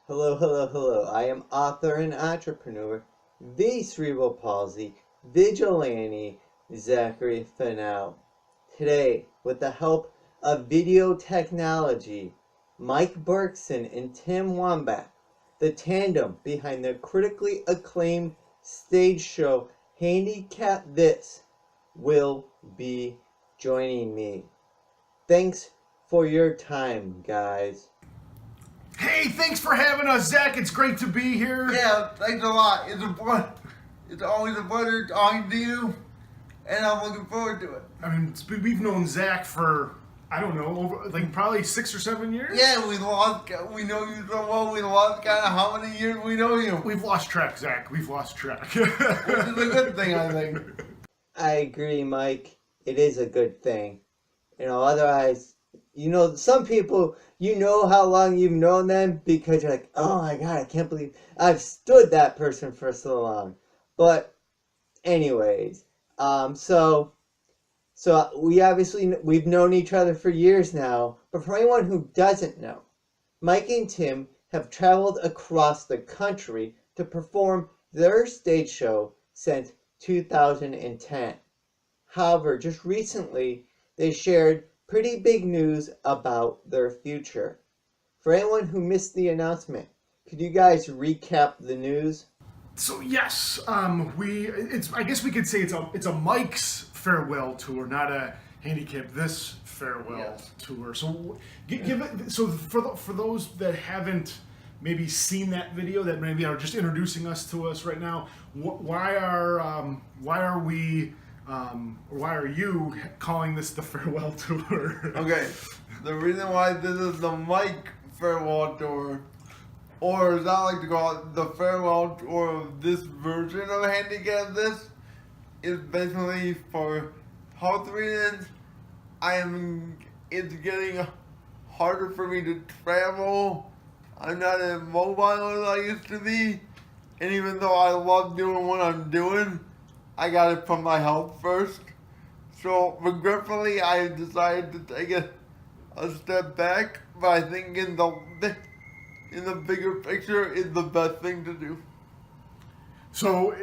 Hello, hello, hello. I am author and entrepreneur, the cerebral palsy vigilante, Zachary Fennell. Today, with the help of video technology, Mike Berkson and Tim Wambach, the tandem behind the critically acclaimed stage show Handicap This, will be joining me. Thanks for your time, guys. Hey, thanks for having us, Zach. It's great to be here. Yeah, thanks a lot. It's always a pleasure talking to you, and I'm looking forward to it. I mean, we've known Zach for, I don't know, probably 6 or 7 years? Yeah, we know you so well, we lost kind of how many years we know you. We've lost track, Zach. We've lost track. Which is a good thing, I think. I agree, Mike. It is a good thing. Otherwise, some people, how long you've known them because you're like, oh my God, I can't believe I've stood that person for so long. But anyways, so we've known each other for years now, but for anyone who doesn't know, Mike and Tim have traveled across the country to perform their stage show since 2010. However, just recently, they shared pretty big news about their future. For anyone who missed the announcement, could you guys recap the news? So yes, I guess we could say it's a Mike's farewell tour, not a Handicap This farewell tour. So for those that haven't maybe seen that video, that maybe are just introducing us to us right now, why are you calling this the farewell tour? Okay, the reason why this is the Mike farewell tour, or as I like to call it, the farewell tour of this version of Handicap This, is basically for health reasons. It's getting harder for me to travel. I'm not as mobile as I used to be, and even though I love doing what I'm doing, I got it from my health first. So regretfully, I decided to take a step back, but I think in the bigger picture, it's the best thing to do. So,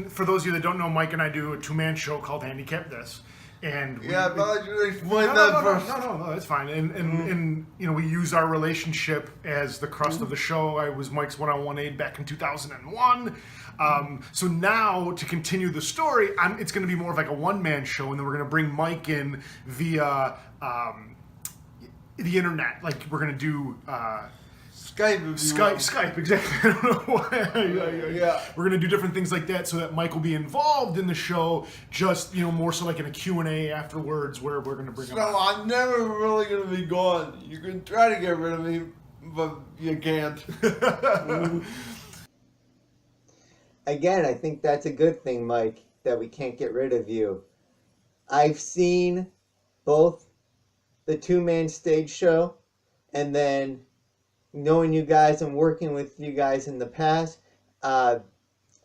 for those of you that don't know, Mike and I do a two-man show called Handicap This. And But I should explain that first. No, that's fine. And we use our relationship as the crust of the show. I was Mike's one-on-one aide back in 2001. So now, to continue the story, it's going to be more of like a one-man show, and then we're going to bring Mike in via the internet. Like, we're going to do... Skype, exactly. I don't know why. Yeah. We're gonna do different things like that so that Mike will be involved in the show. Just more so like in a Q&A afterwards, where we're gonna bring him. So I'm never really gonna be gone. You can try to get rid of me, but you can't. Again, I think that's a good thing, Mike, that we can't get rid of you. I've seen both the two-man stage show and then knowing you guys and working with you guys in the past, I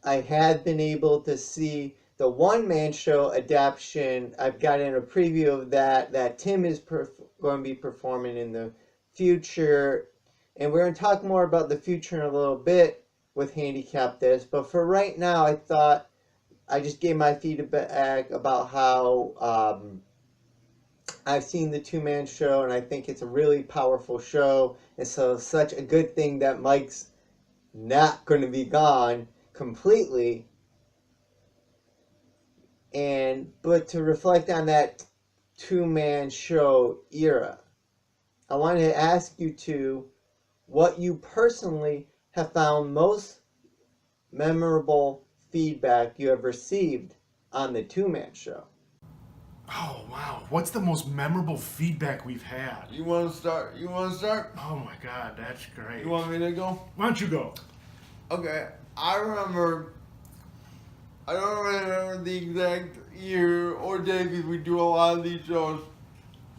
had been able to see the one-man show adaptation. I've gotten a preview of that Tim is going to be performing in the future. And we're going to talk more about the future in a little bit with Handicap This. But for right now, I thought I just gave my feedback about how I've seen the two-man show, and I think it's a really powerful show. And so such a good thing that Mike's not going to be gone completely. But to reflect on that two-man show era, I wanted to ask you two what you personally have found most memorable feedback you have received on the two-man show. Oh, wow. What's the most memorable feedback we've had? You want to start? Oh, my God. That's great. You want me to go? Why don't you go? Okay. I don't remember the exact year or day because we do a lot of these shows.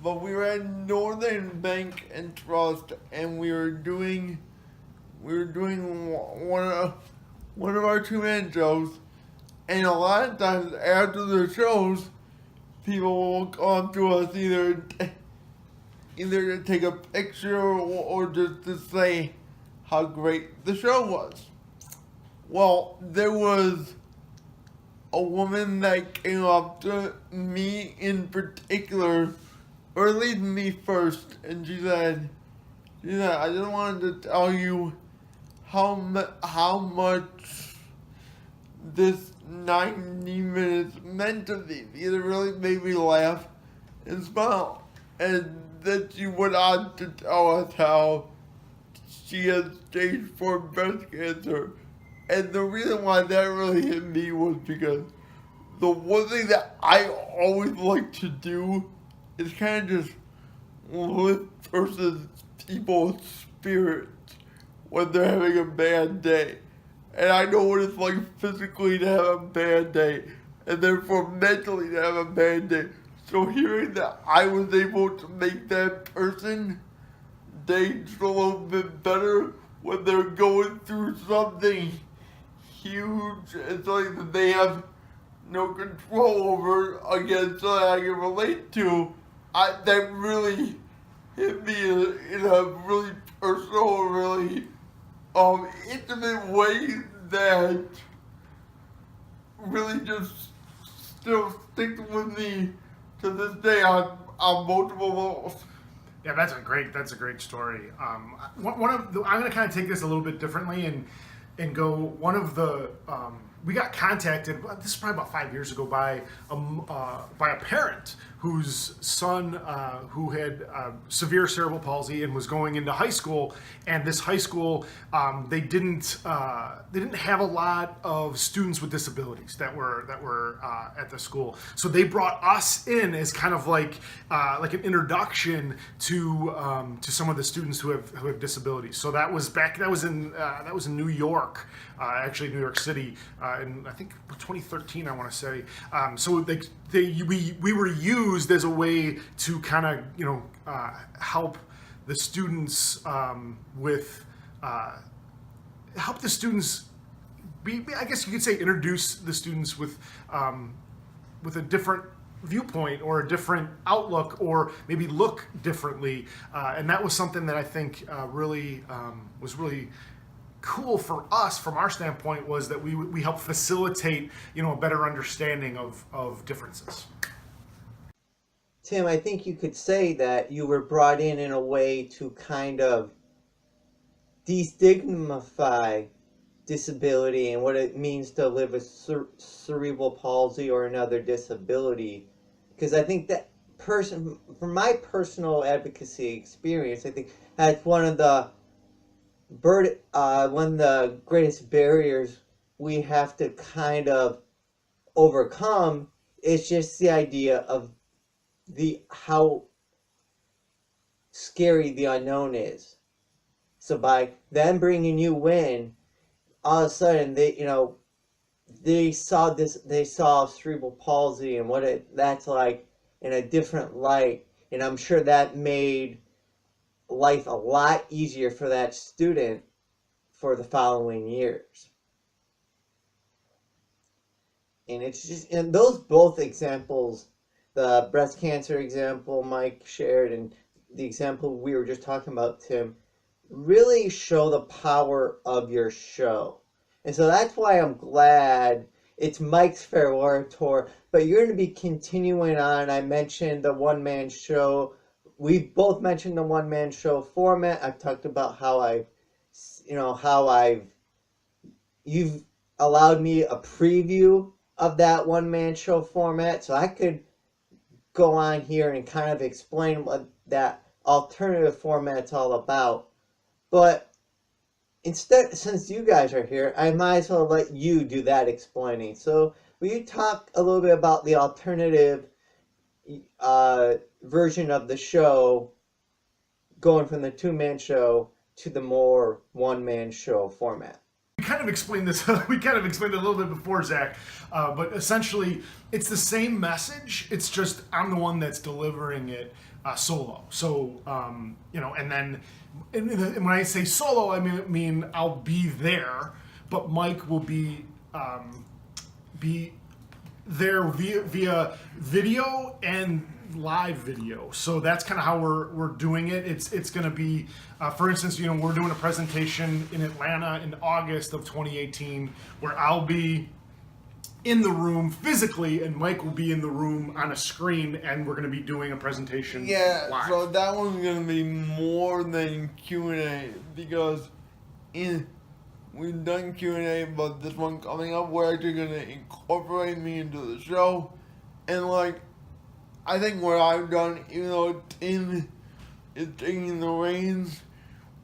But we were at Northern Bank and Trust, and we were doing one of our two-man shows. And a lot of times after the shows, people will come to us either to take a picture or just to say how great the show was. Well, there was a woman that came up to me in particular, or at least me first, and she said, I just wanted to tell you how much this 90 minutes meant to me, because it really made me laugh and smile. And then she went on to tell us how she has stage 4 breast cancer. And the reason why that really hit me was because the one thing that I always like to do is kind of just lift people's spirits when they're having a bad day. And I know what it's like physically to have a bad day, and therefore mentally to have a bad day. So hearing that I was able to make that person day just a little bit better when they're going through something huge and something that they have no control over, again, so that I can relate to, that really hit me in a really personal, really intimate way that really just still sticks with me to this day on multiple levels. Yeah, that's a great story. I'm going to kind of take this a little bit differently and go. One of the we got contacted. This is probably about 5 years ago by a parent whose son who had severe cerebral palsy and was going into high school. And this high school, they didn't have a lot of students with disabilities that were at the school. So they brought us in as kind of like an introduction to some of the students who have disabilities. So that was in New York, actually New York City, in I think 2013, I want to say. So we were used as a way to kind of help the students help the students I guess you could say introduce the students with a different viewpoint or a different outlook, or maybe look differently, and that was something that I think really was really cool for us from our standpoint, was that we help facilitate a better understanding of differences. Tim, I think you could say that you were brought in a way to kind of destigmify disability and what it means to live with cerebral palsy or another disability. Because I think that from my personal advocacy experience, I think that's one of the greatest barriers we have to kind of overcome is just the idea of how scary the unknown is. So by them bringing you in, all of a sudden they saw cerebral palsy and what that's like in a different light, and I'm sure that made life a lot easier for that student for the following years. And it's just, and those both examples, the breast cancer example Mike shared and the example we were just talking about, Tim, really show the power of your show. And so that's why I'm glad it's Mike's farewell tour, but you're going to be continuing on. I mentioned the one-man show. We both mentioned the one-man show format. I've talked about you've allowed me a preview of that one-man show format, so I could go on here and kind of explain what that alternative format's all about. But instead, since you guys are here, I might as well let you do that explaining. So will you talk a little bit about the alternative version of the show, going from the two-man show to the more one-man show format? We kind of explained this. We kind of explained it a little bit before, Zach. But essentially, it's the same message. It's just I'm the one that's delivering it solo. So and then and when I say solo, I mean I'll be there, but Mike will be there via video and live video. So that's kind of how we're doing it. It's going to be, for instance, we're doing a presentation in Atlanta in August of 2018 where I'll be in the room physically and Mike will be in the room on a screen, and we're going to be doing a presentation live. So that one's going to be more than Q&A because we've done Q&A, but this one coming up, we're actually going to incorporate me into the show. And I think what I've done, even though Tim is taking the reins,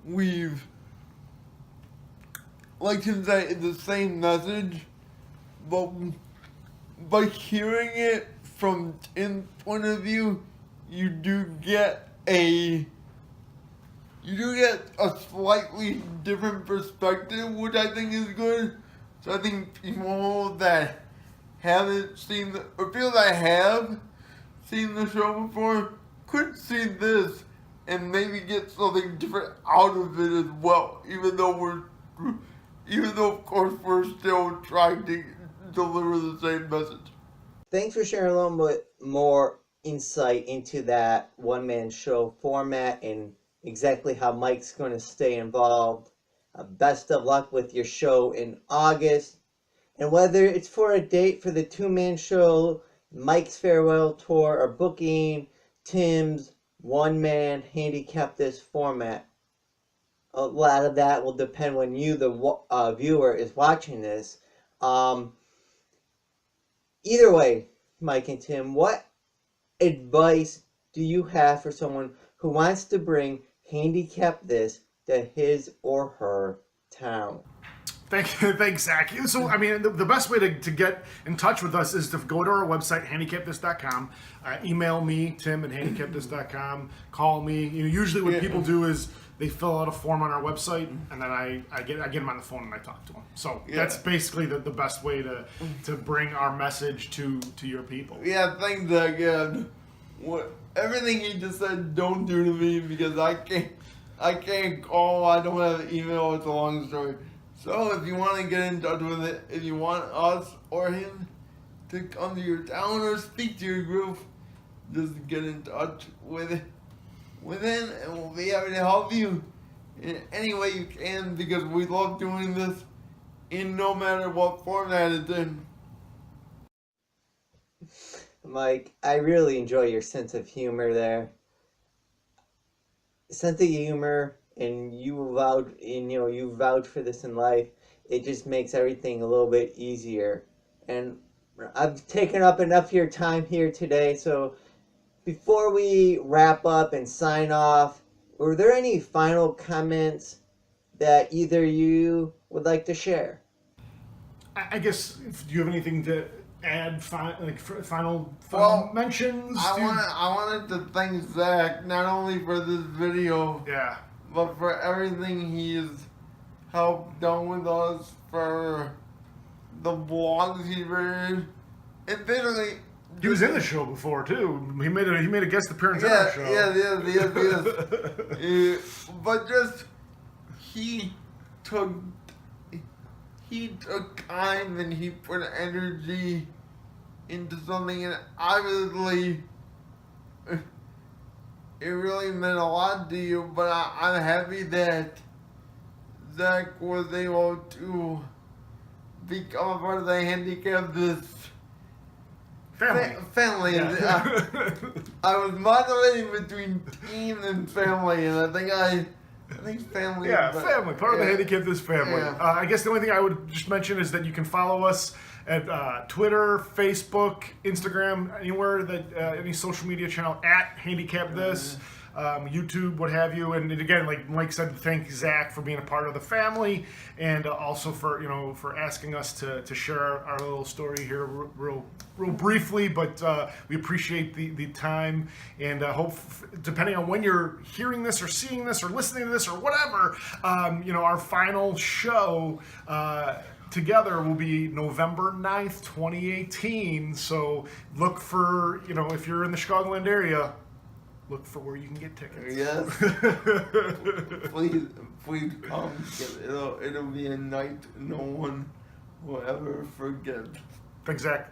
we've, like Tim said, it's the same message, but by hearing it from Tim's point of view, you do get a slightly different perspective, which I think is good. So I think people that haven't seen or feel that have seen the show before could see this and maybe get something different out of it as well, even though of course we're still trying to deliver the same message. Thanks for sharing a little bit more insight into that one-man show format and exactly how Mike's going to stay involved. Best of luck with your show in August. And whether it's for a date for the two-man show, Mike's farewell tour, or booking Tim's one-man Handicap This format, a lot of that will depend when you, the viewer, is watching this. Either way, Mike and Tim, what advice do you have for someone who wants to bring Handicap This to his or her town? Thanks, Zach. So, I mean, the best way to get in touch with us is to go to our website, handicapthis.com. Email me, Tim, at handicapthis.com. Call me. Usually what people do is they fill out a form on our website, and then I get them on the phone and I talk to them. So that's basically the best way to bring our message to your people. Yeah, thanks, Zach. Everything he just said, don't do to me because I can't call. I don't have an email. It's a long story. So if you want to get in touch with it, if you want us or him to come to your town or speak to your group, just get in touch with him, and we'll be happy to help you in any way you can because we love doing this in no matter what format it's in. Mike, I really enjoy your sense of humor there. Sense of humor, and you vouch for this in life. It just makes everything a little bit easier. And I've taken up enough of your time here today, so before we wrap up and sign off, were there any final comments that either you would like to share? I guess, do you have anything to add, final mentions? I wanted to thank Zach not only for this video, but for everything he's helped done with us, for the blogs he wrote, and basically he was in the show before too. He made a guest appearance on our show. Yes. But just he took time and he put energy into something, and obviously it really meant a lot to you. But I'm happy that Zach was able to become a part of the Handicap This family. Yeah. I was moderating between team and family, and I think family. Yeah, family. Part of the Handicap This family. Yeah. I guess the only thing I would just mention is that you can follow us at Twitter, Facebook, Instagram, anywhere that any social media channel at Handicap This. YouTube, what have you, and again, like Mike said, thank Zach for being a part of the family, and also for asking us to share our little story here real briefly, but we appreciate the time, and hope, depending on when you're hearing this or seeing this or listening to this or whatever, our final show together will be November 9th, 2018. So look for, if you're in the Chicagoland area, look for where you can get tickets. Yes. please come. It'll be a night no one will ever forget. Thanks, Zach.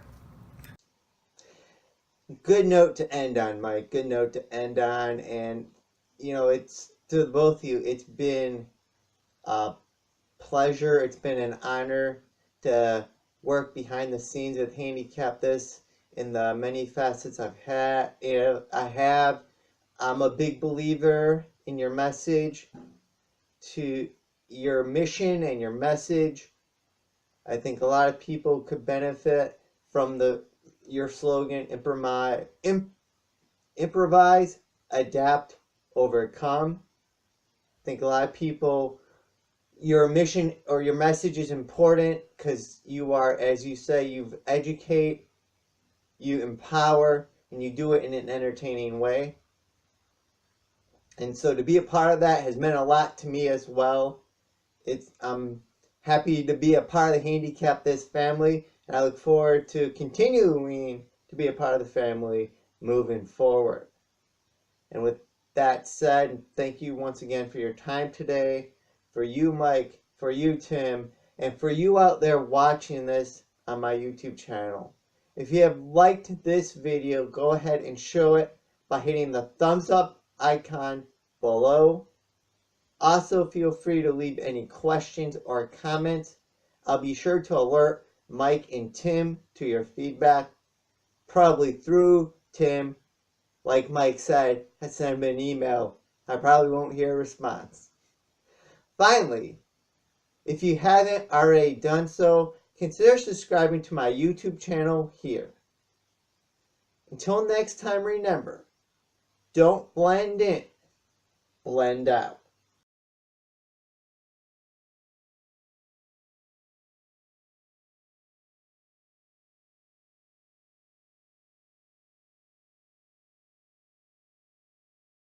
good note to end on, Mike. Good note to end on. And, it's to both of you, it's been a pleasure. It's been an honor to work behind the scenes with Handicap this in the many facets I've had. I have. I'm a big believer in your message, to your mission and your message. I think a lot of people could benefit from your slogan, improvise, adapt, overcome. I think a lot of people, your mission or your message is important because you are, as you say, you educate, you empower, and you do it in an entertaining way. And so to be a part of that has meant a lot to me as well. I'm happy to be a part of the Handicap This family, and I look forward to continuing to be a part of the family moving forward. And with that said, thank you once again for your time today, for you, Mike, for you, Tim, and for you out there watching this on my YouTube channel. If you have liked this video, go ahead and show it by hitting the thumbs up icon below. Also, feel free to leave any questions or comments. I'll be sure to alert Mike and Tim to your feedback, probably through Tim. Like Mike said, I sent him an email. I probably won't hear a response. Finally, if you haven't already done so, consider subscribing to my YouTube channel here. Until next time, remember, don't blend in, blend out.